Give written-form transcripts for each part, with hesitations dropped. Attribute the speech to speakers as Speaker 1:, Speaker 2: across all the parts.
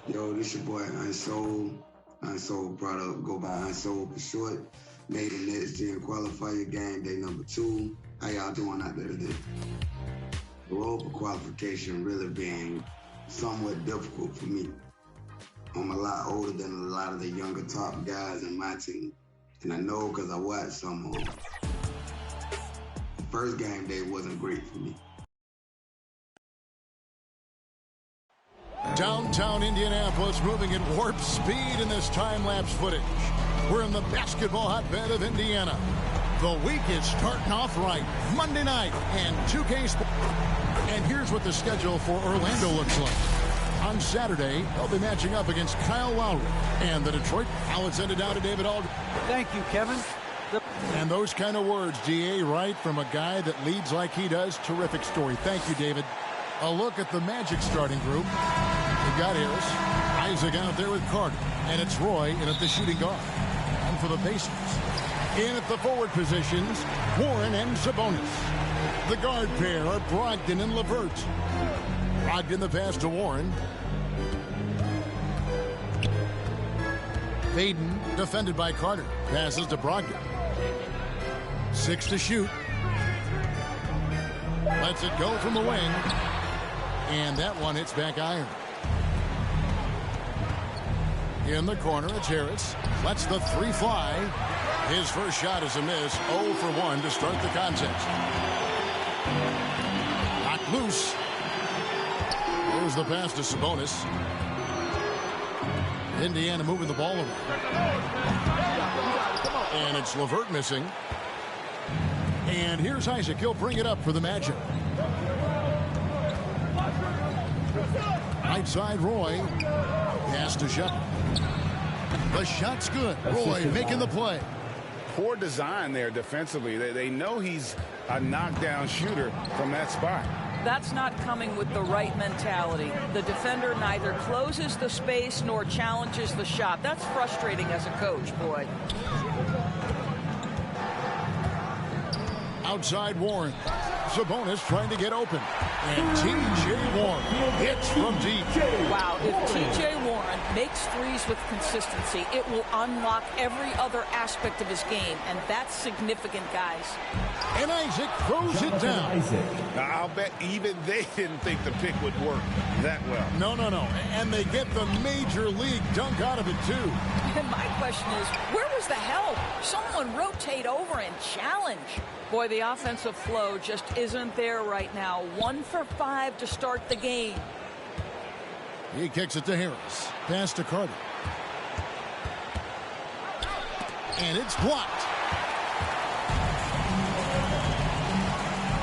Speaker 1: Yo, this your boy Unsold. Unsold product, go by Unsold for short. Made the next gen qualifier game day number 2. How y'all doing out there today? The road for qualification really being somewhat difficult for me. I'm a lot older than a lot of the younger top guys in my team. And I know because I watched some of them. The first game day wasn't great for me.
Speaker 2: Downtown Indianapolis moving at warp speed in this time-lapse footage. We're in the basketball hotbed of Indiana. The week is starting off right. Monday night and 2K Sports. And here's what the schedule for Orlando looks like. On Saturday, they'll be matching up against Kyle Lowry and the Detroit. Now it's ended down to David Aldridge.
Speaker 3: Thank you, Kevin.
Speaker 2: And those kind of words, D.A., right, from a guy that leads like he does. Terrific story. Thank you, David. A look at the Magic starting group. We've got Harris, Isaac out there with Carter, and it's Roy in at the shooting guard. And for the Pacers, in at the forward positions, Warren and Sabonis. The guard pair are Brogdon and LeVert. Brogdon the pass to Warren. Hayden defended by Carter. Passes to Brogdon. 6 to shoot. Lets it go from the wing. And that one hits back iron. In the corner, it's Harris. Lets the 3 fly. His first shot is a miss. 0 for 1 to start the contest. Knocked loose. There's the pass to Sabonis. Indiana moving the ball around. And it's LeVert missing. And here's Isaac. He'll bring it up for the Magic. Right side, Roy. Pass to Shepard. The shot's good. Roy making the play.
Speaker 4: Poor design there defensively. They know he's a knockdown shooter from that spot.
Speaker 5: That's not coming with the right mentality. The defender neither closes the space nor challenges the shot. That's frustrating as a coach, boy.
Speaker 2: Outside Warren. Sabonis trying to get open. And T.J. Warren hits from deep.
Speaker 5: Wow, if T.J. Warren makes threes with consistency, it will unlock every other aspect of his game, and that's significant, guys.
Speaker 2: And Isaac throws it down.
Speaker 4: Now, I'll bet even they didn't think the pick would work that well.
Speaker 2: No. And they get the major league dunk out of it, too.
Speaker 5: And my question is, where was the help? Someone rotate over and challenge. Boy, the offensive flow just isn't there right now. 1 for 5 to start the game.
Speaker 2: He kicks it to Harris. Pass to Carter. And it's blocked.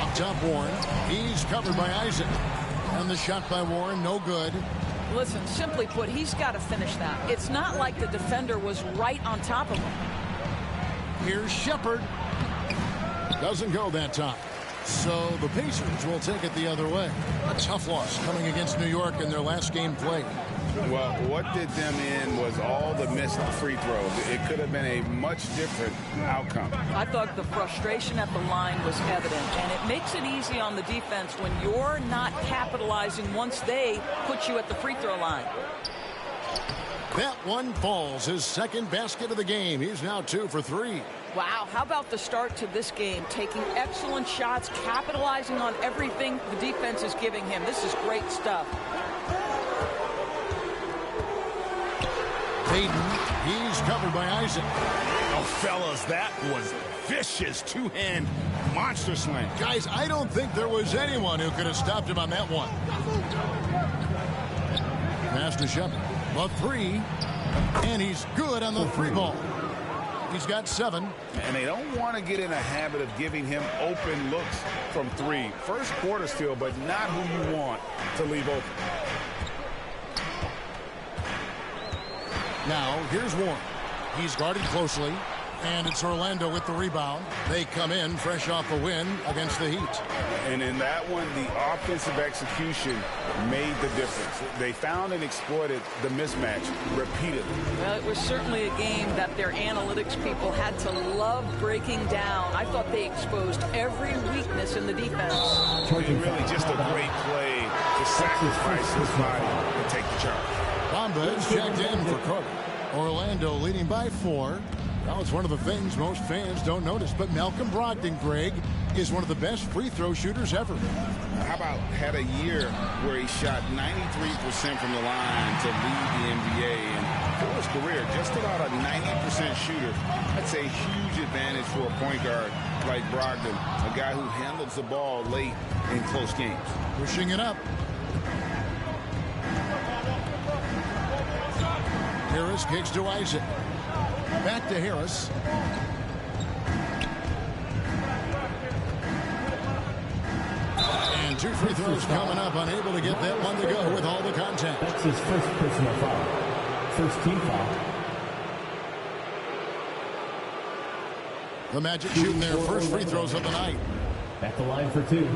Speaker 2: Up top, Warren. He's covered by Isaac. And the shot by Warren, no good.
Speaker 5: Listen, simply put, he's got to finish that. It's not like the defender was right on top of him.
Speaker 2: Here's Shepard. Doesn't go that time. So the Pacers will take it the other way. A tough loss coming against New York in their last game played.
Speaker 4: Well, what did them in was all the missed free throws. It could have been a much different outcome.
Speaker 5: I thought the frustration at the line was evident, and it makes it easy on the defense when you're not capitalizing once they put you at the free throw line.
Speaker 2: That one falls. His second basket of the game. He's now 2 for 3.
Speaker 5: Wow, how about the start to this game? Taking excellent shots, capitalizing on everything the defense is giving him. This is great stuff.
Speaker 2: Hayden, he's covered by Isaac.
Speaker 4: Oh, fellas, that was vicious two-hand monster slam.
Speaker 2: Guys, I don't think there was anyone who could have stopped him on that one. Pass to Shepard. A 3, and he's good on the 3 ball. He's got 7.
Speaker 4: And they don't want to get in a habit of giving him open looks from 3. First quarter still, but not who you want to leave open.
Speaker 2: Now, here's Warren. He's guarded closely, and it's Orlando with the rebound. They come in fresh off a win against the Heat.
Speaker 4: And in that one, the offensive execution made the difference. They found and exploited the mismatch repeatedly.
Speaker 5: Well, it was certainly a game that their analytics people had to love breaking down. I thought they exposed every weakness in the defense.
Speaker 4: And really just a great play to sacrifice his body and take the charge.
Speaker 2: Bamba is checked in for Carter. Orlando leading by 4. Well, it's one of the things most fans don't notice, but Malcolm Brogdon, Greg, is one of the best free throw shooters ever.
Speaker 4: How about had a year where he shot 93% from the line to lead the NBA, and for his career, just about a 90% shooter. That's a huge advantage for a point guard like Brogdon, a guy who handles the ball late in close games.
Speaker 2: Pushing it up. Harris kicks to Isaac. Back to Harris. And 2 free throws coming up. Unable to get that one to go with all the contact.
Speaker 3: That's his first personal foul. First team foul.
Speaker 2: The Magic shooting their first free throws of the night.
Speaker 3: At the line for 2.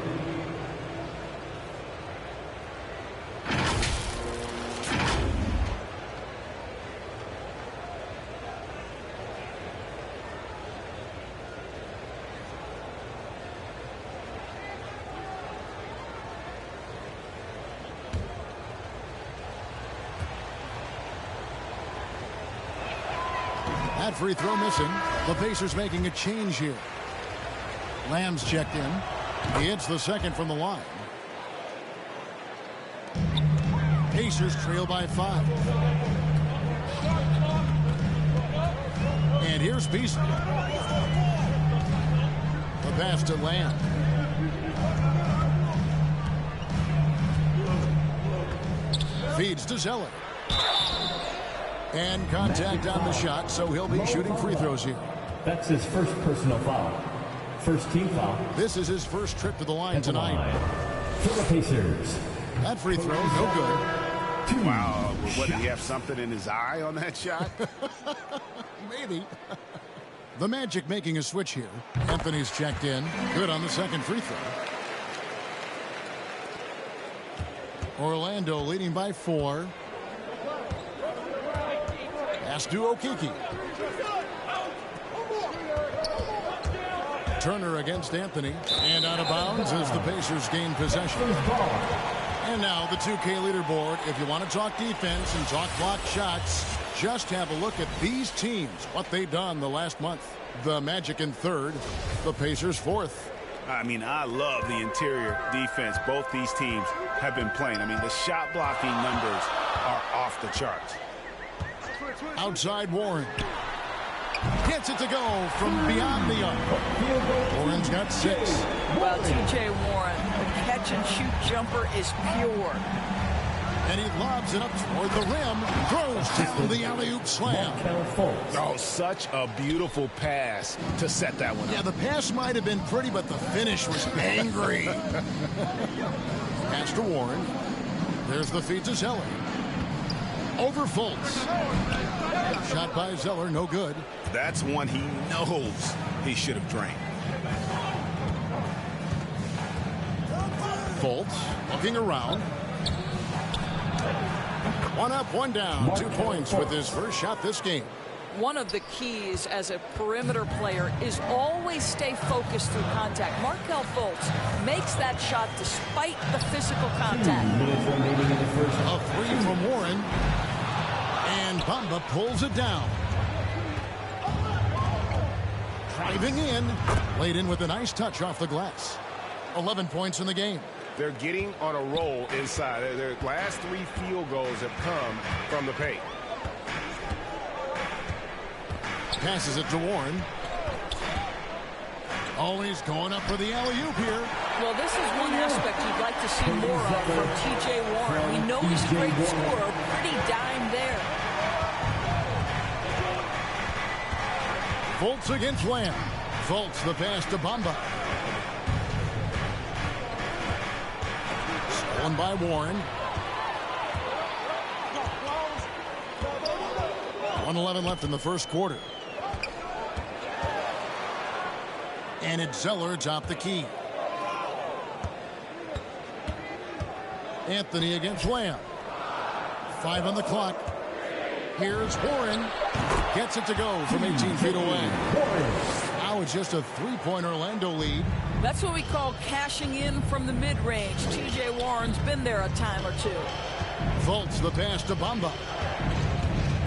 Speaker 2: That free throw missing. The Pacers making a change here. Lamb's checked in. He hits the second from the line. Pacers trail by 5. And here's Beasley. The pass to Lamb. Feeds to Zeller. And contact on the shot, so he'll be shooting free throws here.
Speaker 3: That's his first personal foul. First team foul.
Speaker 2: This is his first trip to the line tonight.
Speaker 3: For the Pacers.
Speaker 2: That free throw, no good.
Speaker 4: Wow, what, did he have something in his eye on that shot?
Speaker 2: Maybe. The Magic making a switch here. Anthony's checked in. Good on the second free throw. Orlando leading by 4. Pass to Okeke. Turner against Anthony. And out of bounds as the Pacers gain possession. And now the 2K leaderboard. If you want to talk defense and talk block shots, just have a look at these teams, what they've done the last month. The Magic in 3rd, the Pacers 4th.
Speaker 4: I mean, I love the interior defense both these teams have been playing. I mean, the shot blocking numbers are off the charts.
Speaker 2: Outside Warren. Gets it to go from beyond the arc. Warren's got 6.
Speaker 5: Well, T.J. Warren, the catch-and-shoot jumper is pure.
Speaker 2: And he lobs it up toward the rim. Throws down the alley-oop slam.
Speaker 4: Oh, such a beautiful pass to set that one up.
Speaker 2: Yeah, the pass might have been pretty, but the finish was angry. Pass to Warren. There's the feed to Zeller. Over Fultz. Shot by Zeller, no good.
Speaker 4: That's one he knows he should have drained.
Speaker 2: Fultz looking around. 1 up, 1 down. 2 points with his first shot this game.
Speaker 5: One of the keys as a perimeter player is always stay focused through contact. Markelle Fultz makes that shot despite the physical contact.
Speaker 2: A 3 from Warren. And Bamba pulls it down. Driving in. Laid in with a nice touch off the glass. 11 points in the game.
Speaker 6: They're getting on a roll inside. Their last 3 field goals have come from the paint.
Speaker 2: Passes it to Warren. Always going up for the alley-oop here.
Speaker 5: Well, this is one aspect you'd like to see more of from T.J. Warren. We know he's a great scorer. Pretty dime there.
Speaker 2: Fultz against Lamb. Fultz the pass to Bamba. Stolen by Warren. 1:11 left in the first quarter. And it's Zeller atop the key. Anthony against Lamb. 5 on the clock. Here's Warren. Gets it to go from 18 feet away. Now it's just a 3-point Orlando lead.
Speaker 5: That's what we call cashing in from the mid-range. T.J. Warren's been there a time or two.
Speaker 2: Fultz the pass to Bamba.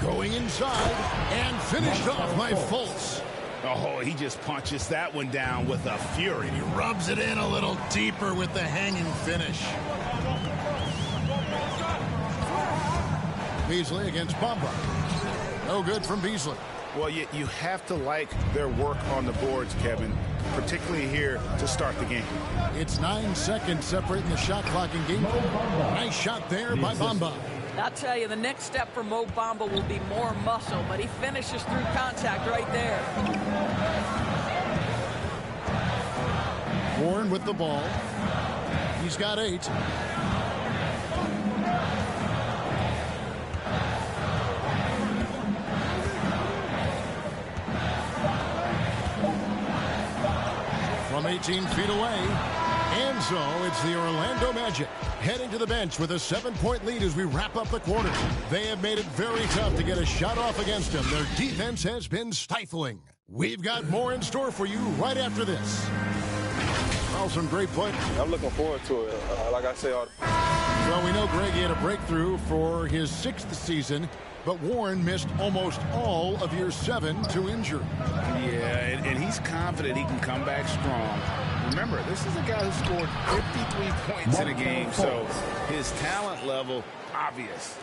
Speaker 2: Going inside and finished off by Fultz.
Speaker 4: Oh, he just punches that one down with a fury.
Speaker 2: He rubs it in a little deeper with the hanging finish. Beasley against Bamba. No good from Beasley.
Speaker 4: Well, you have to like their work on the boards, Kevin, particularly here to start the game.
Speaker 2: It's 9 seconds separating the shot clock and game. Nice shot there by Bamba.
Speaker 5: I'll tell you, the next step for Mo Bamba will be more muscle, but he finishes through contact right there.
Speaker 2: Warren with the ball. He's got 8. From 18 feet away. And so it's the Orlando Magic heading to the bench with a 7-point lead as we wrap up the quarter. They have made it very tough to get a shot off against them. Their defense has been stifling. We've got more in store for you right after this. Well, some great play.
Speaker 7: I'm looking forward to it. Like I say,
Speaker 2: well, we know Greg had a breakthrough for his 6th season, but Warren missed almost all of year 7 to injury.
Speaker 4: Yeah, and he's confident he can come back strong. Remember, this is a guy who scored 53 points in a game, so his talent level, obvious.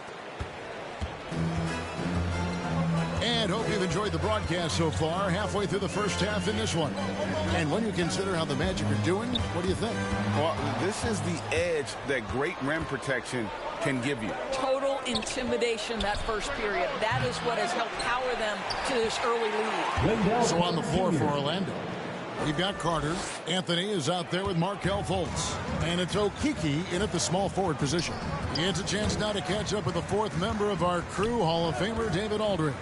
Speaker 2: And hope you've enjoyed the broadcast so far, halfway through the first half in this one. And when you consider how the Magic are doing, what do you think?
Speaker 4: Well, this is the edge that great rim protection can give you.
Speaker 5: Total intimidation that first period. That is what has helped power them to this early lead.
Speaker 2: So on the floor for Orlando, we've got Carter. Anthony is out there with Markelle Fultz. And it's Okeke in at the small forward position. It's a chance now to catch up with the 4th member of our crew, Hall of Famer David Aldridge.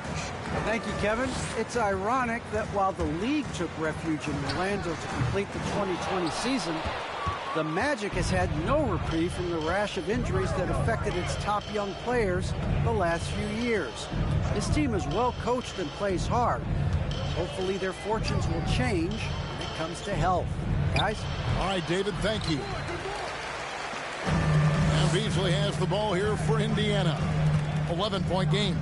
Speaker 8: Thank you, Kevin. It's ironic that while the league took refuge in Orlando to complete the 2020 season, the Magic has had no reprieve from the rash of injuries that affected its top young players the last few years. This team is well coached and plays hard. Hopefully their fortunes will change when it comes to health. Guys?
Speaker 2: All right, David, thank you. And Beasley has the ball here for Indiana. 11-point game.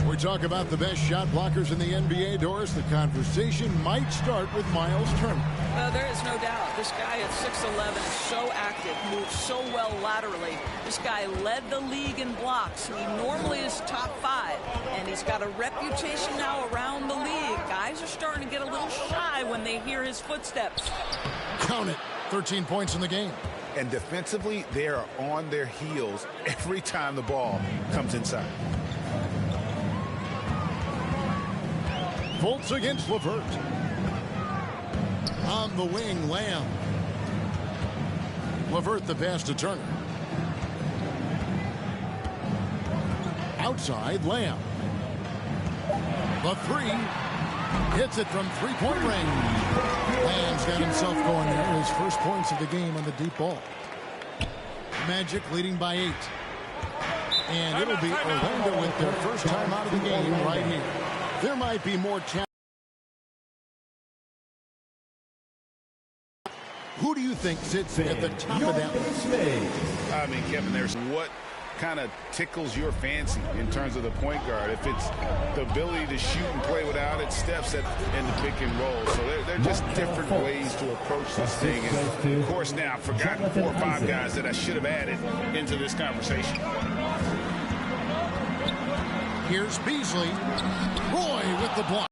Speaker 2: We talk about the best shot blockers in the NBA, Doris. The conversation might start with Miles Turner.
Speaker 5: Well, there is no doubt. This guy at 6'11" is so active, moves so well laterally. This guy led the league in blocks. He normally is top 5, and he's got a reputation now around the league. Guys are starting to get a little shy when they hear his footsteps.
Speaker 2: Count it. 13 points in the game.
Speaker 4: And defensively, they are on their heels every time the ball comes inside.
Speaker 2: Fultz against LeVert. On the wing, Lamb. LeVert the pass to Turner. Outside, Lamb. The 3. Hits it from 3-point range. Lamb's got himself going there. His first points of the game on the deep ball. Magic leading by 8. And it'll be Orlando with their first time out of the game right here. There might be more talent. Who do you think sits at the top of that list?
Speaker 4: I mean, Kevin, there's what kind of tickles your fancy in terms of the point guard. If it's the ability to shoot and play without it, steps in the pick and roll. So they're just different ways to approach this thing. And of course, now I've forgotten 4 or 5 guys that I should have added into this conversation.
Speaker 2: Here's Beasley. Roy with the block.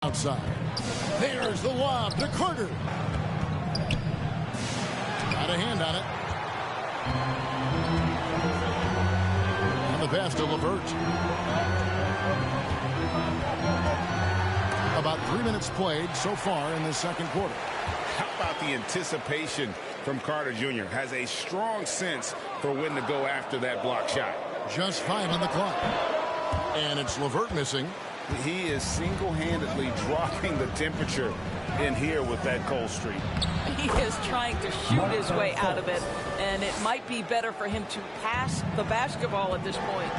Speaker 2: Outside. There's the lob to Carter. Got a hand on it. And the pass to LeVert. About 3 minutes played so far in the second quarter.
Speaker 4: How about the anticipation from Carter Jr.? Has a strong sense for when to go after that block shot.
Speaker 2: Just 5 on the clock. And it's LeVert missing.
Speaker 4: He is single-handedly dropping the temperature in here with that cold streak.
Speaker 5: He is trying to shoot his way out of it, and it might be better for him to pass the basketball at this point.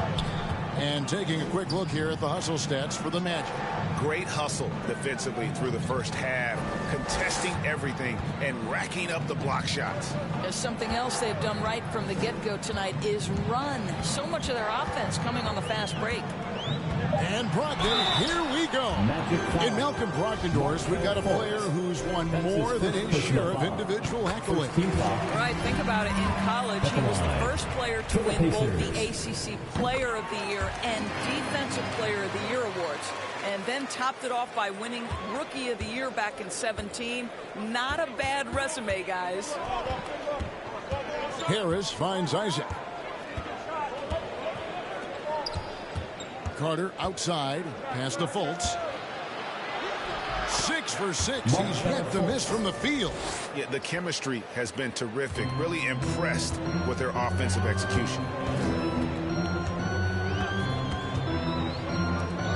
Speaker 2: And taking a quick look here at the hustle stats for the Magic.
Speaker 4: Great hustle defensively through the first half.
Speaker 6: contesting everything and racking up the block shots.
Speaker 5: Something else they've done right from the get-go tonight is run. So much of their offense coming on the fast break.
Speaker 2: And Brogdon, here we go. In Malcolm Brogdon doors, we've got a player who's won more than his share of individual accolades.
Speaker 5: Right, think about it. In college, he was the first player to win both the ACC Player of the Year and Defensive Player of the Year awards, and then topped it off by winning Rookie of the Year back in 17. Not a bad resume, guys.
Speaker 2: Harris finds Isaac. Carter outside, pass to Fultz. 6 for 6. He's yet to miss from the field.
Speaker 6: Yeah, the chemistry has been terrific. Really impressed with their offensive execution.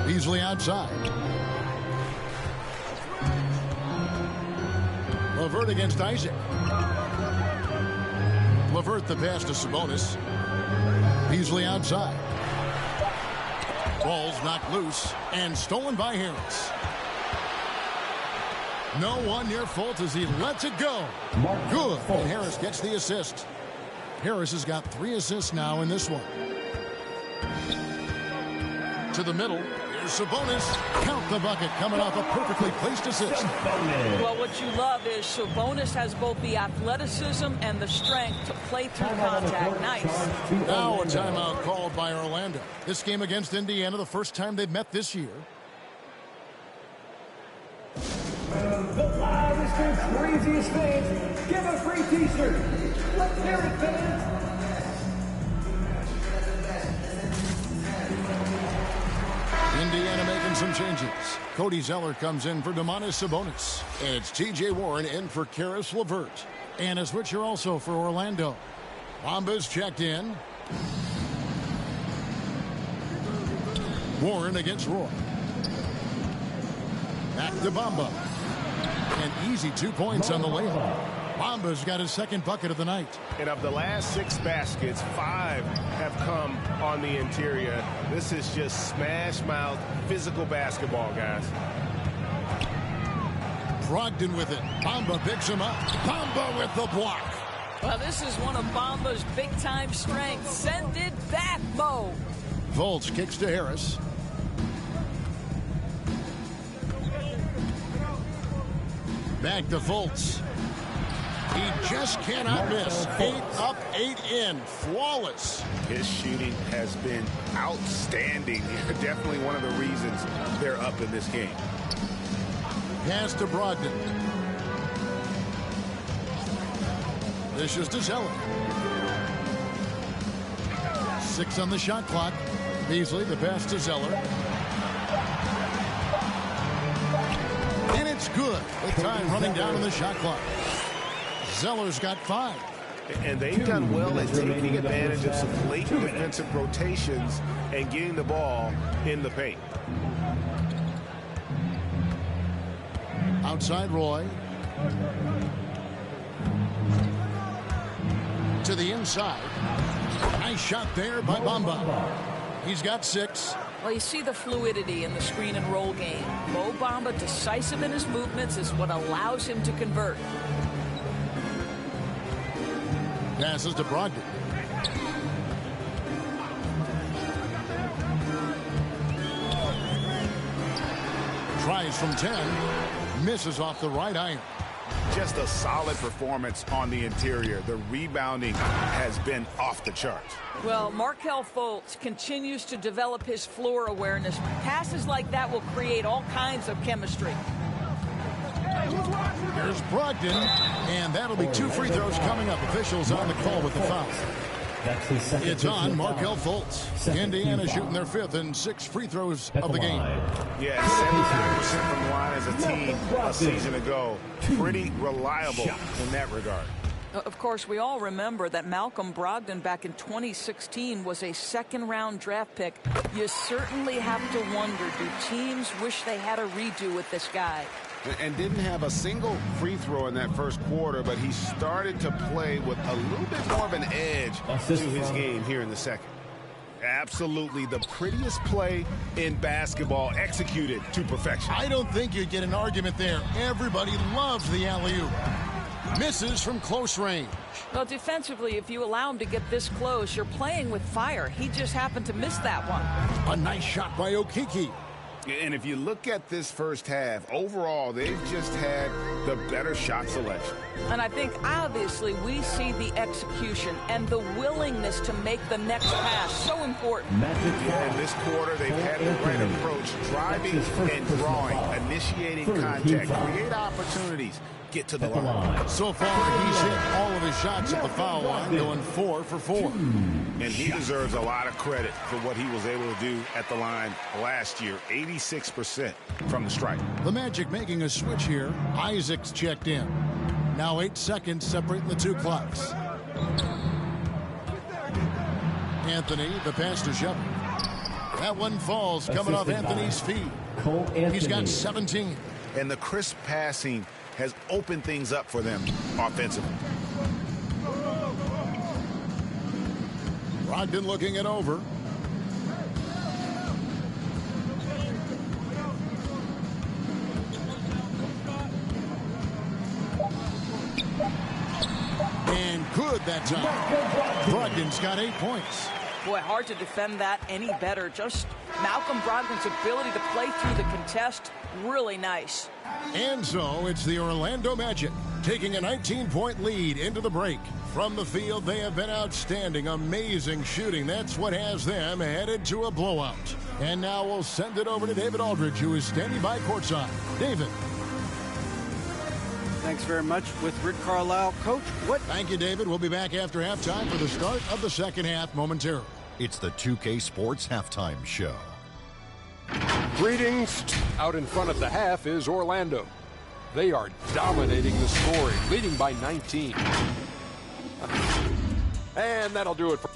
Speaker 2: Beasley outside. LeVert against Isaac. LeVert the pass to Sabonis. Beasley outside. Ball's knocked loose and stolen by Harris. No one near Fultz as he lets it go. Good. And Harris gets the assist. Harris has got 3 assists now in this one. To the middle. Here's Sabonis. Count the bucket coming off a perfectly placed assist.
Speaker 5: Well, what you love is Sabonis has both the athleticism and the strength to play through contact. Nice.
Speaker 2: Now a timeout called by Orlando. This game against Indiana, the first time they've met this year.
Speaker 3: The loudest and craziest fans give a free t-shirt. Let's hear it, fans.
Speaker 2: Indiana making some changes. Cody Zeller comes in for Domantas Sabonis. And it's T.J. Warren in for Karis LeVert. And a switcher also for Orlando. Bamba's checked in. Warren against Roy. Back to Bamba. An easy 2 points on the layup. Bamba's got his second bucket of the night.
Speaker 6: And of the last 6 baskets, 5 have come on the interior. This is just smash mouth physical basketball, guys.
Speaker 2: Brogdon with it. Bamba picks him up. Bamba with the block.
Speaker 5: Well, this is one of Bamba's big-time strengths. Send it back, Mo.
Speaker 2: Fultz kicks to Harris. Back to Fultz. He just cannot miss. 8 up, 8 in. Flawless.
Speaker 6: His shooting has been outstanding. Definitely one of the reasons they're up in this game.
Speaker 2: Pass to Brogdon. This is to Zeller. 6 on the shot clock. Beasley, the pass to Zeller. And it's good. With time running down on the shot clock. Zeller's got 5.
Speaker 6: And they've done well at taking advantage of some late defensive rotations and getting the ball in the paint.
Speaker 2: Outside Roy. To the inside. Nice shot there by Bamba. He's got 6.
Speaker 5: Well, you see the fluidity in the screen and roll game. Mo Bamba, decisive in his movements, is what allows him to convert.
Speaker 2: Passes to Brogdon. Tries from 10. Misses off the right iron.
Speaker 6: Just a solid performance on the interior. The rebounding has been off the charts.
Speaker 5: Well, Markelle Fultz continues to develop his floor awareness. Passes like that will create all kinds of chemistry.
Speaker 2: Here's Brogdon, and that'll be 2 free throws coming up. Officials on the call with the foul. It's on Markelle Fultz. Indiana shooting their 5th and 6th free throws of the game.
Speaker 6: Yeah, 75% from the line as a team a season ago. Pretty reliable in that regard.
Speaker 5: Of course, we all remember that Malcolm Brogdon back in 2016 was a second-round draft pick. You certainly have to wonder, do teams wish they had a redo with this guy?
Speaker 6: And didn't have a single free throw in that first quarter, but he started to play with a little bit more of an edge to his game here in the second. Absolutely the prettiest play in basketball, executed to perfection.
Speaker 2: I don't think you'd get an argument there. Everybody loves the alley-oop. Misses from close range.
Speaker 5: Well, defensively, if you allow him to get this close, you're playing with fire. He just happened to miss that one.
Speaker 2: A nice shot by Okiki.
Speaker 4: And if you look at this first half, overall, they've just had the better shot selection.
Speaker 5: And I think, obviously, we see the execution and the willingness to make the next pass so important.
Speaker 4: Yeah, in this quarter, they've had the right approach, driving and drawing, initiating contact, create opportunities, get to the line.
Speaker 2: So far, he's hit all of his shots at the foul line, going 4 for 4.
Speaker 4: And he deserves a lot of credit for what he was able to do at the line last year. 86% from the stripe.
Speaker 2: The Magic making a switch here. Isaac's checked in. Now 8 seconds separating the two clocks. Anthony, the pass to Shepard. That one falls, coming off Anthony's feet. He's got 17.
Speaker 4: And the crisp passing has opened things up for them offensively.
Speaker 2: Brogdon looking it over. And good that time. Brogdon's got 8 points.
Speaker 5: Boy, hard to defend that any better. Just Malcolm Brogdon's ability to play through the contest, really nice.
Speaker 2: And so it's the Orlando Magic taking a 19-point lead into the break. From the field, they have been outstanding. Amazing shooting. That's what has them headed to a blowout. And now we'll send it over to David Aldridge, who is standing by courtside. David.
Speaker 8: Thanks very much with Rick Carlisle. Coach, what?
Speaker 2: Thank you, David. We'll be back after halftime for the start of the second half momentarily.
Speaker 9: It's the 2K Sports Halftime Show.
Speaker 10: Greetings. Out in front at the half is Orlando. They are dominating the scoring, leading by 19. And that'll do it for...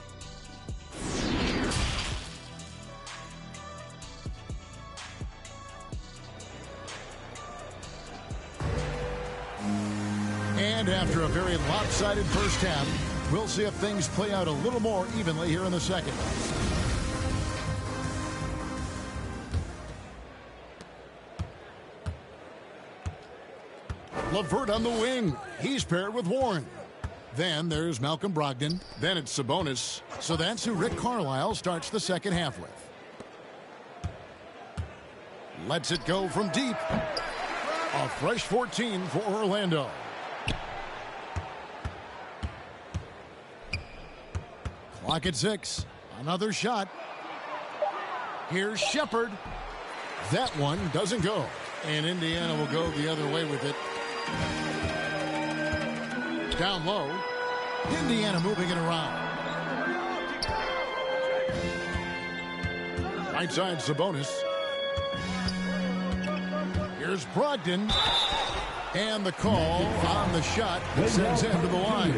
Speaker 2: And after a very lopsided first half, we'll see if things play out a little more evenly here in the second. LeVert on the wing. He's paired with Warren. Then there's Malcolm Brogdon. Then it's Sabonis. So that's who Rick Carlisle starts the second half with. Lets it go from deep. A fresh 14 for Orlando. Clock at 6. Another shot. Here's Shepard. That one doesn't go. And Indiana will go the other way with it. Down low. Indiana moving it around. Right side Sabonis. Here's Brogdon. And the call on the shot that sends him to the line.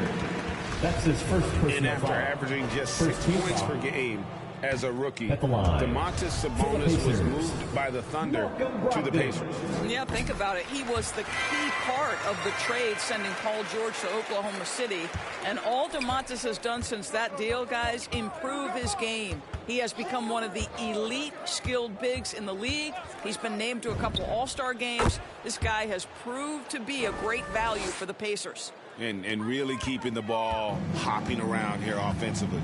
Speaker 11: That's his first personal
Speaker 4: And after
Speaker 11: foul.
Speaker 4: averaging just 6 points per game as a rookie,
Speaker 11: At the line.
Speaker 4: Domantas Sabonis was moved by the Thunder to the Pacers.
Speaker 5: Yeah, think about it. He was the key part of the trade sending Paul George to Oklahoma City. And all Domantas has done since that deal, guys, improve his game. He has become one of the elite skilled bigs in the league. He's been named to a couple All-Star games. This guy has proved to be a great value for the Pacers.
Speaker 4: And really keeping the ball hopping around here offensively.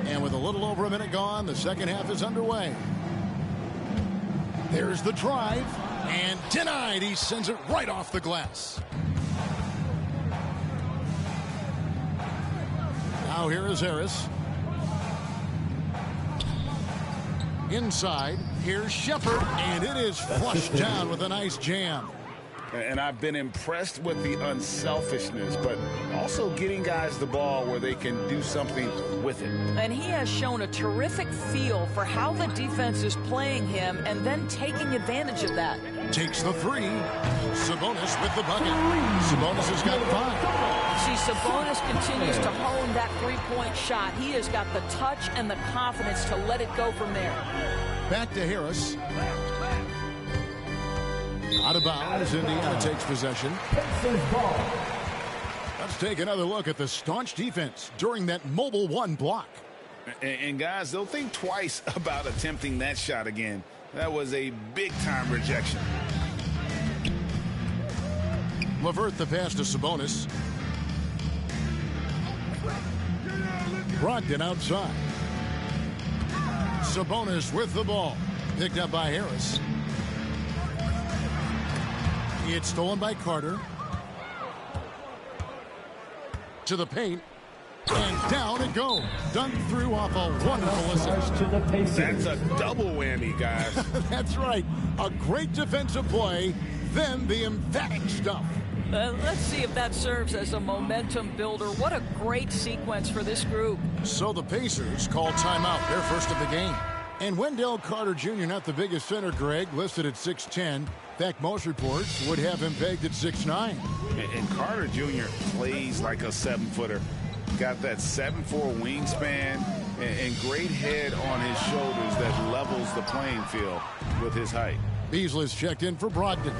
Speaker 2: And with a little over a minute gone, the second half is underway. There's the drive, and denied. He sends it right off the glass. Now here is Harris. Inside, here's Shepard, and it is flushed down with a nice jam.
Speaker 4: And I've been impressed with the unselfishness, but also getting guys the ball where they can do something with it.
Speaker 5: And he has shown a terrific feel for how the defense is playing him and then taking advantage of that.
Speaker 2: Takes the three. Sabonis with the bucket. Sabonis has got 5.
Speaker 5: See, Sabonis continues to hone that three-point shot. He has got the touch and the confidence to let it go from there.
Speaker 2: Back to Harris. Out of bounds. Indiana takes possession. A Let's take another look at the staunch defense during that mobile one block.
Speaker 4: And guys, they'll think twice about attempting that shot again. That was a big-time rejection.
Speaker 2: LeVert the pass to Sabonis. Brogdon outside. Sabonis with the ball. Picked up by Harris. It's stolen by Carter. To the paint. And down it goes. Dunk through off a wonderful assist.
Speaker 4: That's a double whammy, guys.
Speaker 2: That's right. A great defensive play, then the emphatic stuff.
Speaker 5: Let's see if that serves as a momentum builder. What a great sequence for this group.
Speaker 2: So the Pacers call timeout, their first of the game. And Wendell Carter Jr., not the biggest center, Greg, listed at 6'10". In fact, most reports would have him pegged at 6'9".
Speaker 4: And Carter Jr. plays like a 7-footer. Got that 7'4" wingspan and great head on his shoulders that levels the playing field with his height.
Speaker 2: Beasley's checked in for Brogdon.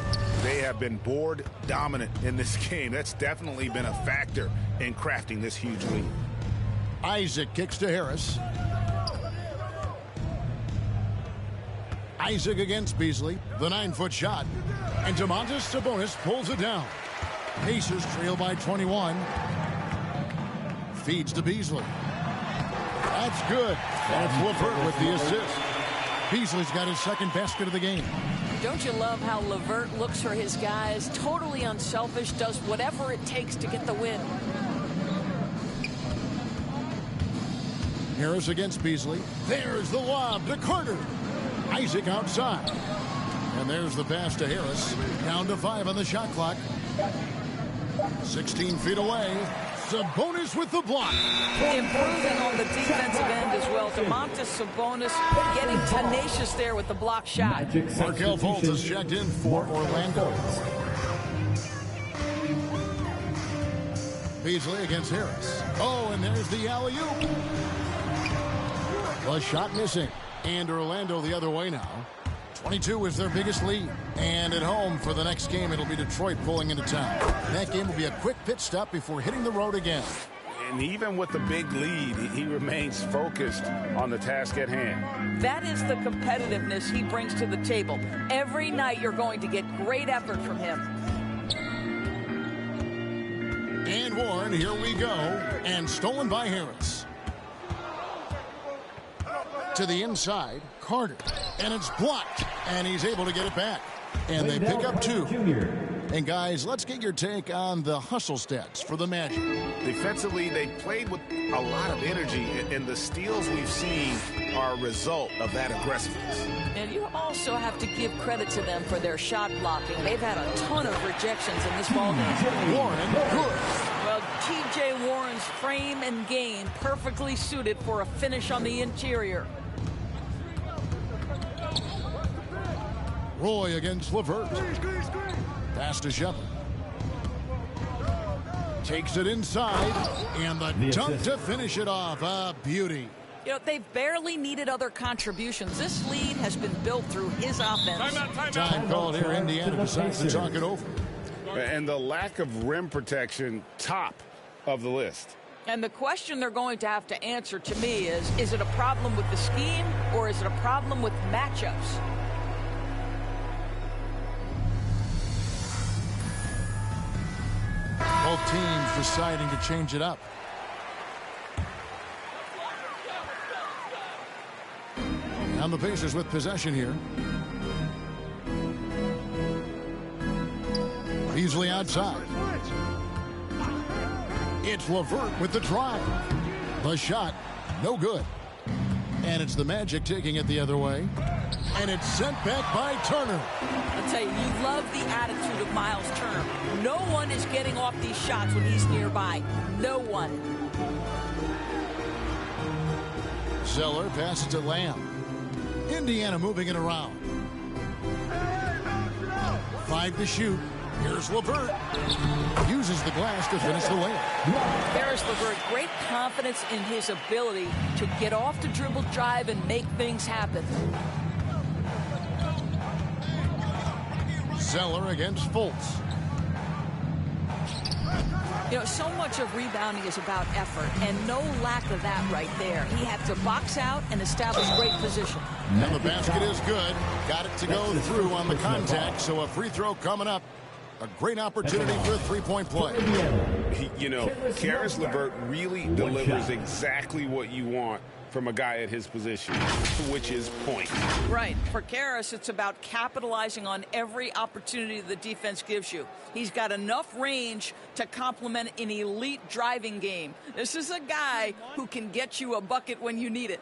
Speaker 4: They have been board dominant in this game. That's definitely been a factor in crafting this huge lead.
Speaker 2: Isaac kicks to Harris. Isaac against Beasley. The 9-foot shot. And Domantas Sabonis pulls it down. Pacers trail by 21. Feeds to Beasley. That's good. And it's LeVert with the assist. Beasley's got his second basket of the game.
Speaker 5: Don't you love how LeVert looks for his guys? Totally unselfish, does whatever it takes to get the win.
Speaker 2: Harris against Beasley. There's the lob to Carter. Isaac outside. And there's the pass to Harris. Down to 5 on the shot clock. 16 feet away. Sabonis with the block.
Speaker 5: Improving on the defensive end as well. Domantas Sabonis getting tenacious there with the block shot.
Speaker 2: Markelle Fultz has checked in for Orlando. Beasley against Harris. Oh, and there's the alley-oop. The shot missing. And Orlando the other way now. 22 is their biggest lead. And at home for the next game, it'll be Detroit pulling into town. That game will be a quick pit stop before hitting the road again.
Speaker 4: And even with the big lead, he remains focused on the task at hand.
Speaker 5: That is the competitiveness he brings to the table. Every night you're going to get great effort from him.
Speaker 2: And Warren, here we go. And stolen by Harris. To the inside, Carter. And it's blocked. And he's able to get it back. And they pick up 2. And guys, let's get your take on the hustle stats for the Magic.
Speaker 4: Defensively, they played with a lot of energy, and the steals we've seen are a result of that aggressiveness.
Speaker 5: And you also have to give credit to them for their shot blocking. They've had a ton of rejections in this ballgame.
Speaker 2: Warren, good.
Speaker 5: Well, T.J. Warren's frame and game perfectly suited for a finish on the interior.
Speaker 2: Roy against LeVert. Pass to Shepard. Takes it inside. And the dunk to finish it off. A beauty.
Speaker 5: You know, they've barely needed other contributions. This lead has been built through his offense.
Speaker 2: Time called here. Indiana decides to talk it over.
Speaker 4: And the lack of rim protection, top of the list.
Speaker 5: And the question they're going to have to answer to me is it a problem with the scheme or is it a problem with matchups?
Speaker 2: Both teams deciding to change it up. And the Pacers with possession here. Beasley outside. It's LeVert with the drive. The shot, no good. And it's the Magic taking it the other way. And it's sent back by Turner.
Speaker 5: I'll tell you, you love the attitude of Miles Turner. No one is getting off these shots when he's nearby. No one.
Speaker 2: Zeller passes to Lamb. Indiana moving it around. 5 to shoot. Here's LeVert. Uses the glass to finish the layup.
Speaker 5: There's LeVert. Great confidence in his ability to get off the dribble drive and make things happen.
Speaker 2: Zeller against Fultz.
Speaker 5: You know, so much of rebounding is about effort, and no lack of that right there. He had to box out and establish great position.
Speaker 2: And the basket is good. Got it to go through on the contact, so a free throw coming up. A great opportunity for a three-point play.
Speaker 4: You know, Karis LeVert really delivers exactly what you want from a guy at his position, which is point.
Speaker 5: Right. For Karis, it's about capitalizing on every opportunity the defense gives you. He's got enough range to complement an elite driving game. This is a guy who can get you a bucket when you need it.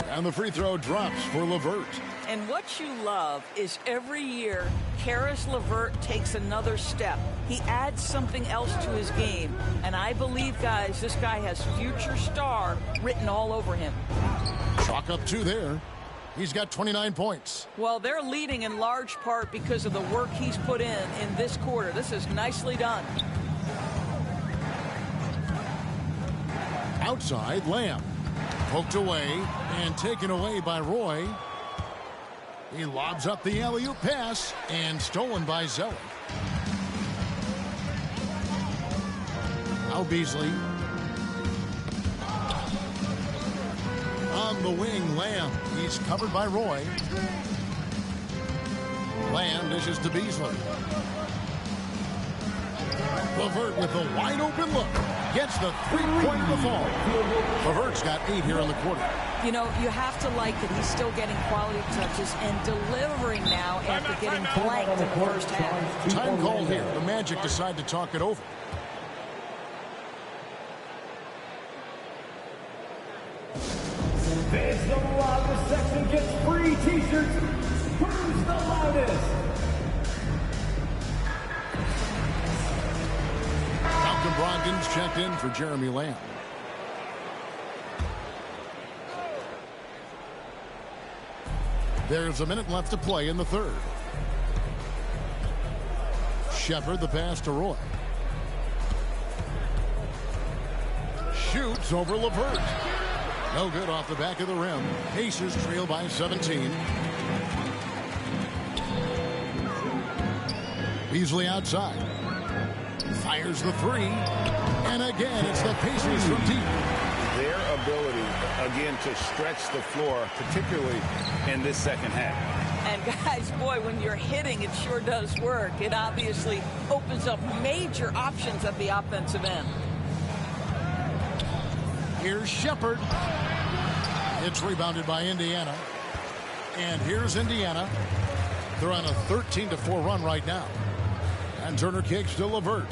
Speaker 2: And the free throw drops for LeVert.
Speaker 5: And what you love is every year, Karis LeVert takes another step. He adds something else to his game. And I believe, guys, this guy has future star written all over him.
Speaker 2: Chalk up 2 there. He's got 29 points.
Speaker 5: Well, they're leading in large part because of the work he's put in this quarter. This is nicely done.
Speaker 2: Outside, Lamb. Poked away and taken away by Roy. He lobs up the alley-oop pass and stolen by Zelli. Now Beasley. On the wing, Lamb. He's covered by Roy. Lamb dishes to Beasley. LeVert with a wide-open look. Gets the three-point of the fall. LeVert's got 8 here in the quarter.
Speaker 5: You know, you have to like that he's still getting quality touches and delivering now after getting blanked in the first half.
Speaker 2: Time called here. The Magic decide to talk it over.
Speaker 3: Fans of the loudest section gets free t-shirts. Who's the loudest?
Speaker 2: Malcolm Brogdon's checked in for Jeremy Lamb. There's a minute left to play in the third. Shepard the pass to Roy. Shoots over LeVert. No good off the back of the rim. Pacers trail by 17. Beasley outside. Fires the 3. And again, it's the Pacers from deep.
Speaker 4: Their ability, again, to stretch the floor, particularly in this second half.
Speaker 5: And guys, boy, when you're hitting, it sure does work. It obviously opens up major options at the offensive end.
Speaker 2: Here's Shepard. It's rebounded by Indiana. And here's Indiana. They're on a 13-4 run right now. And Turner kicks to LeVert.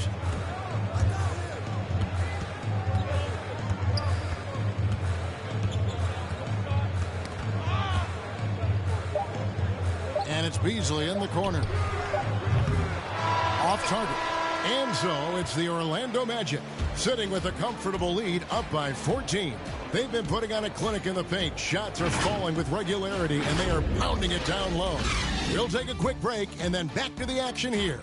Speaker 2: And it's Beasley in the corner. Off target. And so it's the Orlando Magic sitting with a comfortable lead up by 14. They've been putting on a clinic in the paint. Shots are falling with regularity, and they are pounding it down low. We'll take a quick break and then back to the action here.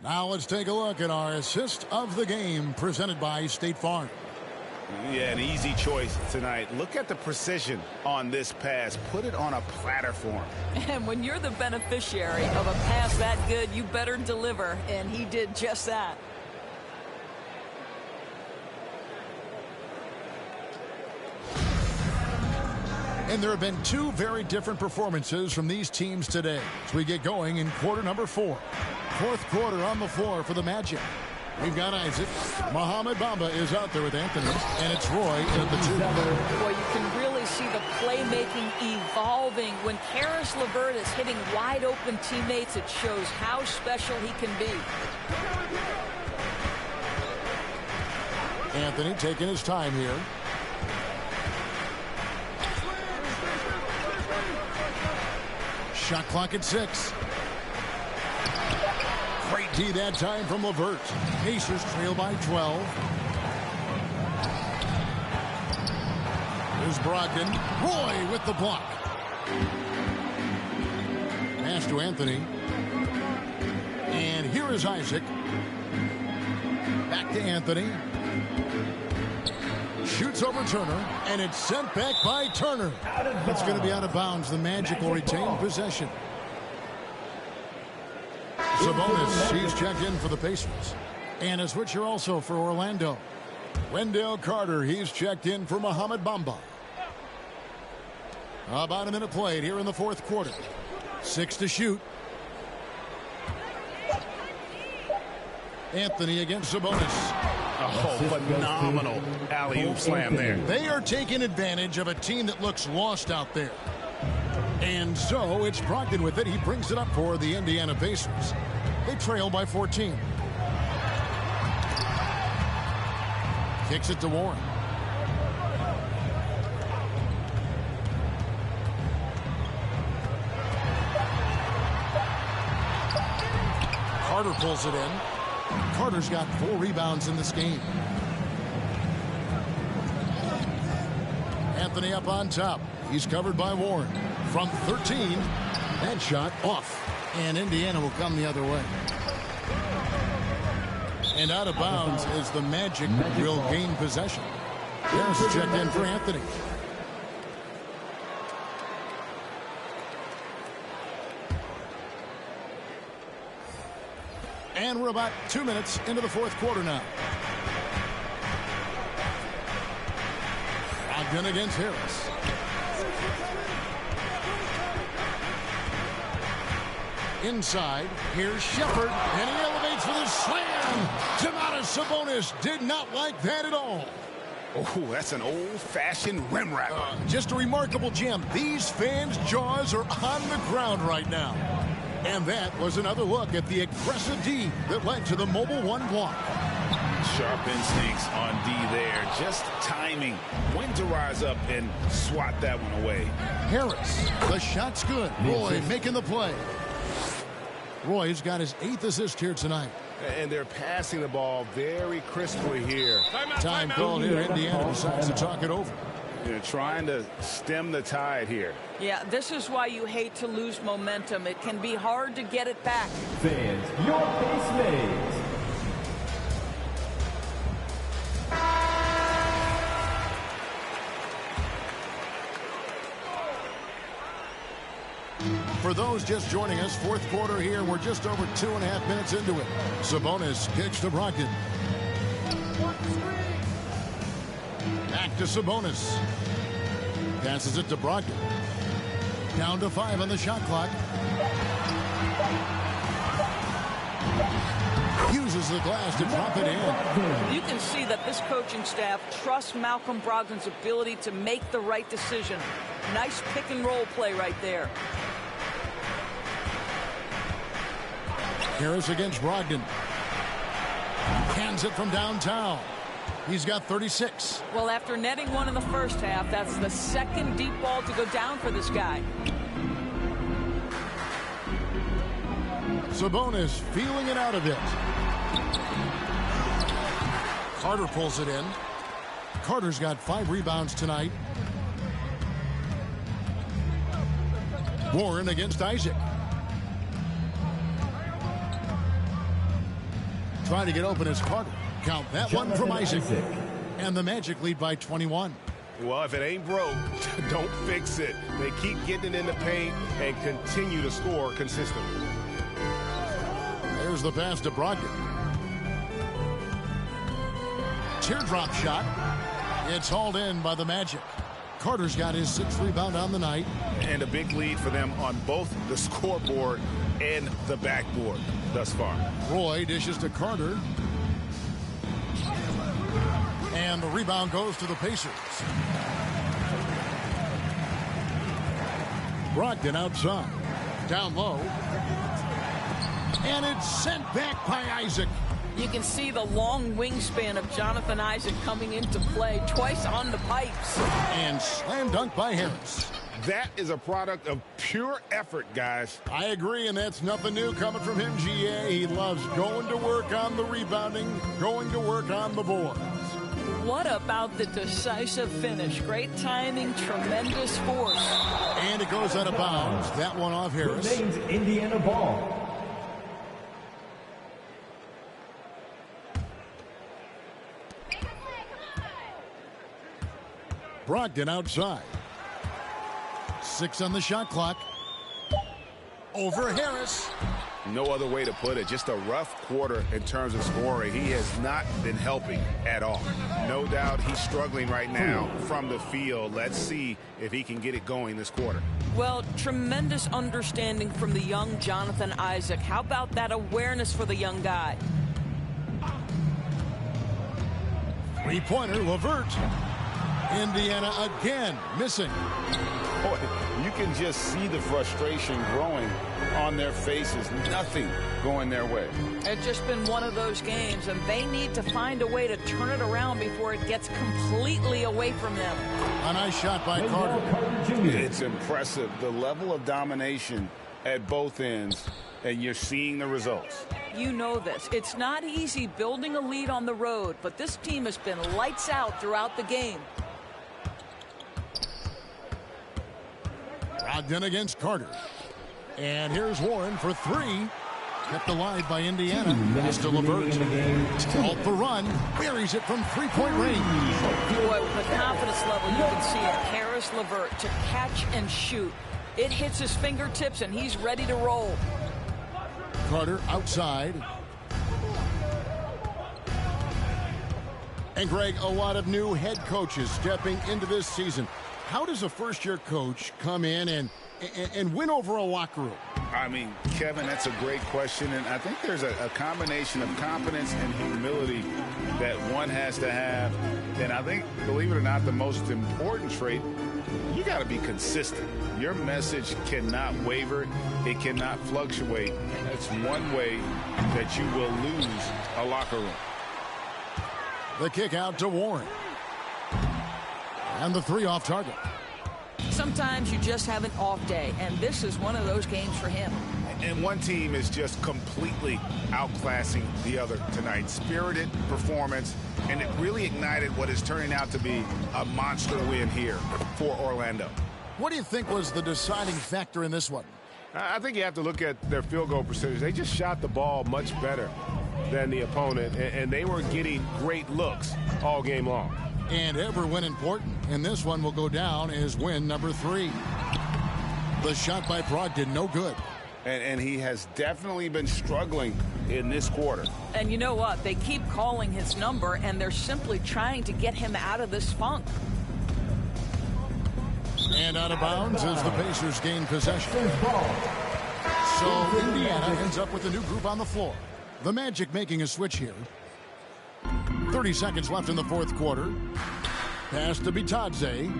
Speaker 2: Now let's take a look at our assist of the game presented by State Farm.
Speaker 4: Yeah, an easy choice tonight. Look at the precision on this pass. Put it on a platter for him.
Speaker 5: And when you're the beneficiary of a pass that good, you better deliver. And he did just that.
Speaker 2: And there have been 2 very different performances from these teams today as we get going in quarter number 4. Fourth quarter on the floor for the Magic. We've got Isaac. Mohamed Bamba is out there with Anthony. And it's Roy at the 2.
Speaker 5: Boy, you can really see the playmaking evolving. When Karis LeVert is hitting wide open teammates, it shows how special he can be.
Speaker 2: Anthony taking his time here. Shot clock at 6. Great D that time from LeVert. Pacers trail by 12. Here's Brogdon. Roy with the block. Pass to Anthony. Here is Isaac. Back to Anthony. Shoots over Turner, and it's sent back by Turner. It's going to be out of bounds. The Magic will retain possession. Sabonis, he's checked in for the Pacers. And a switcher also for Orlando. Wendell Carter, he's checked in for Mohamed Bamba. About a minute played here in the fourth quarter. 6 to shoot. Anthony against Sabonis.
Speaker 6: Oh, phenomenal alley-oop slam there.
Speaker 2: They are taking advantage of a team that looks lost out there. And so it's Brogdon with it. He brings it up for the Indiana Pacers. They trail by 14. Kicks it to Warren. Carter pulls it in. Carter's got 4 rebounds in this game. Anthony up on top. He's covered by Warren. From 13, that shot off. And Indiana will come the other way. And out of bounds is the Magic will gain possession. Harris checked in for Anthony. And we're about 2 minutes into the fourth quarter now. Brogdon against Harris. Inside, here's Shepherd, and he elevates for the slam. Domantas Sabonis did not like that at all.
Speaker 4: Oh, that's an old-fashioned rim wrap.
Speaker 2: Just a remarkable jam. These fans' jaws are on the ground right now. And that was another look at the aggressive D that led to the mobile 1 block.
Speaker 4: Sharp instincts on D there. Just timing. When to rise up and swat that one away.
Speaker 2: Harris, the shot's good. Roy making the play. Roy's got his 8th assist here tonight.
Speaker 6: And they're passing the ball very crisply here.
Speaker 2: Time called here. Indiana decides to talk it over.
Speaker 4: They're trying to stem the tide here.
Speaker 5: Yeah, this is why you hate to lose momentum. It can be hard to get it back.
Speaker 3: Fans, your base mates.
Speaker 2: For those just joining us, fourth quarter here. We're just over 2.5 minutes into it. Sabonis kicks to Brogdon. Back to Sabonis. Passes it to Brogdon. Down to 5 on the shot clock. Uses the glass to drop it in.
Speaker 5: You can see that this coaching staff trusts Malcolm Brogdon's ability to make the right decision. Nice pick and roll play right there.
Speaker 2: Harris against Brogdon. Hands it from downtown. He's got 36.
Speaker 5: Well, after netting one in the first half, that's the second deep ball to go down for this guy.
Speaker 2: Sabonis feeling it out a bit. Carter pulls it in. Carter's got 5 rebounds tonight. Warren against Isaac. Trying to get open as Carter. Count that one from Isaac. And the Magic lead by 21.
Speaker 6: Well, if it ain't broke, don't fix it. They keep getting it in the paint and continue to score consistently.
Speaker 2: There's the pass to Brogdon. Teardrop shot. It's hauled in by the Magic. Carter's got his 6th rebound on the night.
Speaker 6: And a big lead for them on both the scoreboard and the backboard thus far.
Speaker 2: Roy dishes to Carter. And the rebound goes to the Pacers. Brogdon outside. Down low. And it's sent back by Isaac.
Speaker 5: You can see the long wingspan of Jonathan Isaac coming into play twice on the pipes.
Speaker 2: And slam dunk by Harris.
Speaker 6: That is a product of pure effort, guys.
Speaker 2: I agree, and that's nothing new coming from him, GA. He loves going to work on the rebounding, going to work on the boards.
Speaker 5: What about the decisive finish? Great timing, tremendous force.
Speaker 2: And it goes out of bounds. That one off Harris.
Speaker 3: Remains Indiana ball.
Speaker 2: Brogdon outside. 6 on the shot clock. Over Harris.
Speaker 4: No other way to put it. Just a rough quarter in terms of scoring. He has not been helping at all. No doubt he's struggling right now from the field. Let's see if he can get it going this quarter.
Speaker 5: Well, tremendous understanding from the young Jonathan Isaac. How about that awareness for the young guy?
Speaker 2: Three-pointer, Levert. Indiana again missing.
Speaker 4: Boy, you can just see the frustration growing on their faces. Nothing going their way.
Speaker 5: It's just been one of those games, and they need to find a way to turn it around before it gets completely away from them.
Speaker 2: A nice shot by Carter.
Speaker 4: It's impressive, the level of domination at both ends, and you're seeing the results.
Speaker 5: You know this. It's not easy building a lead on the road, but this team has been lights out throughout the game.
Speaker 2: Brogdon against Carter. And here's Warren for 3. Kept alive by Indiana. Pass to Levert. Off the run. Buries it from three-point range.
Speaker 5: Boy, with the confidence level, you can see it. Karis LeVert to catch and shoot. It hits his fingertips, and he's ready to roll.
Speaker 2: Carter outside. And Greg, a lot of new head coaches stepping into this season. How does a first-year coach come in and win over a locker room?
Speaker 4: I mean, Kevin, that's a great question, and I think there's a combination of confidence and humility that one has to have. And I think, believe it or not, the most important trait, you got to be consistent. Your message cannot waver. It cannot fluctuate. That's one way that you will lose a locker room.
Speaker 2: The kick out to Warren. And the 3 off target.
Speaker 5: Sometimes you just have an off day, and this is one of those games for him.
Speaker 4: And one team is just completely outclassing the other tonight. Spirited performance, and it really ignited what is turning out to be a monster win here for Orlando.
Speaker 2: What do you think was the deciding factor in this one?
Speaker 6: I think you have to look at their field goal percentage. They just shot the ball much better than the opponent, and they were getting great looks all game long.
Speaker 2: And every win important, and this one will go down as win number 3. The shot by Brogdon, no good.
Speaker 4: And he has definitely been struggling in this quarter.
Speaker 5: And you know what? They keep calling his number, and they're simply trying to get him out of this funk.
Speaker 2: And out of bounds as the Pacers gain possession. So Indiana ends up with a new group on the floor. The Magic making a switch here. 30 seconds left in the fourth quarter. Pass to Bitadze.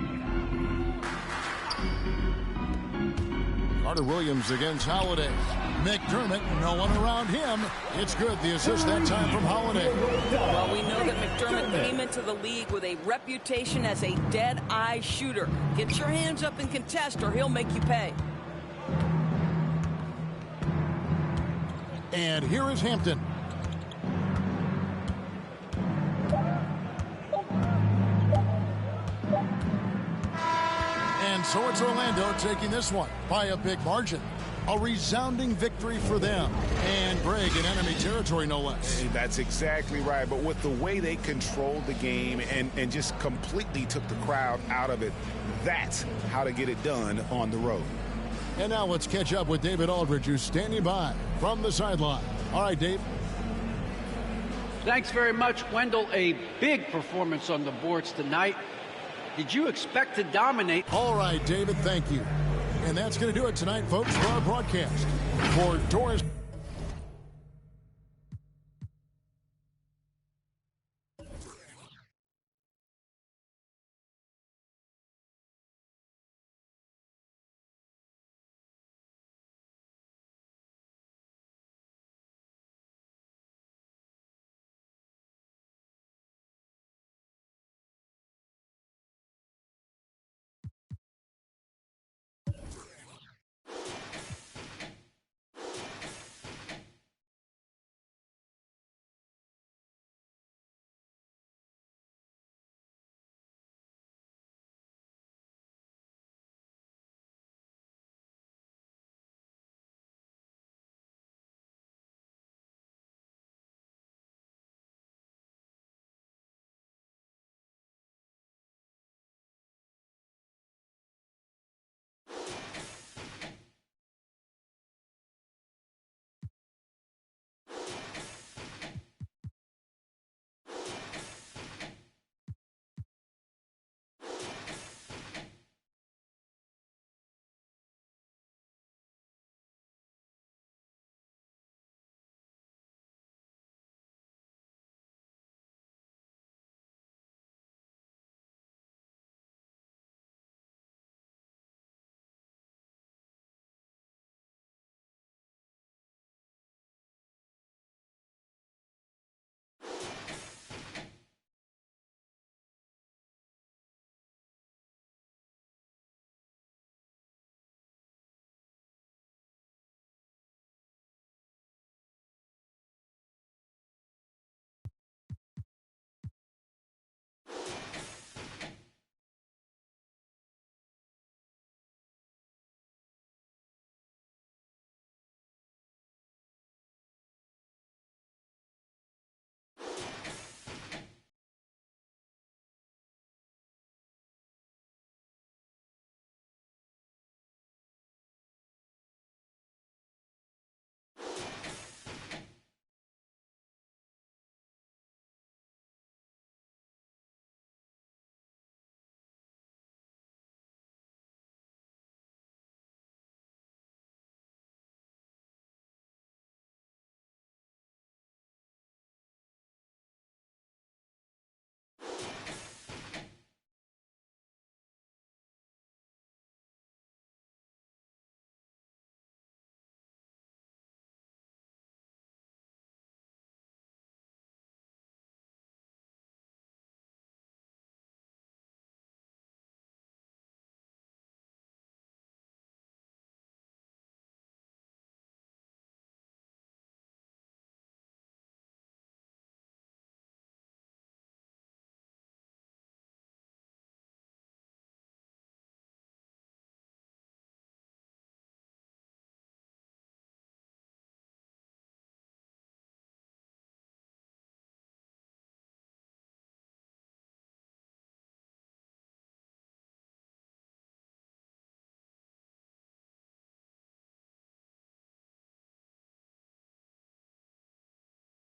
Speaker 2: Carter Williams against Holiday. McDermott, no one around him. It's good. The assist that time from Holiday.
Speaker 5: Well, we know that McDermott came into the league with a reputation as a dead-eye shooter. Get your hands up and contest, or he'll make you pay.
Speaker 2: And here is Hampton. And so it's Orlando taking this one by a big margin. A resounding victory for them. And Greg in enemy territory, no less.
Speaker 4: That's exactly right. But with the way they controlled the game and just completely took the crowd out of it, that's how to get it done on the road.
Speaker 2: And now let's catch up with David Aldridge, who's standing by from the sideline. All right, Dave.
Speaker 8: Thanks very much, Wendell. A big performance on the boards tonight. Did you expect to dominate?
Speaker 2: All right, David, thank you. And that's going to do it tonight, folks, for our broadcast. For Doris.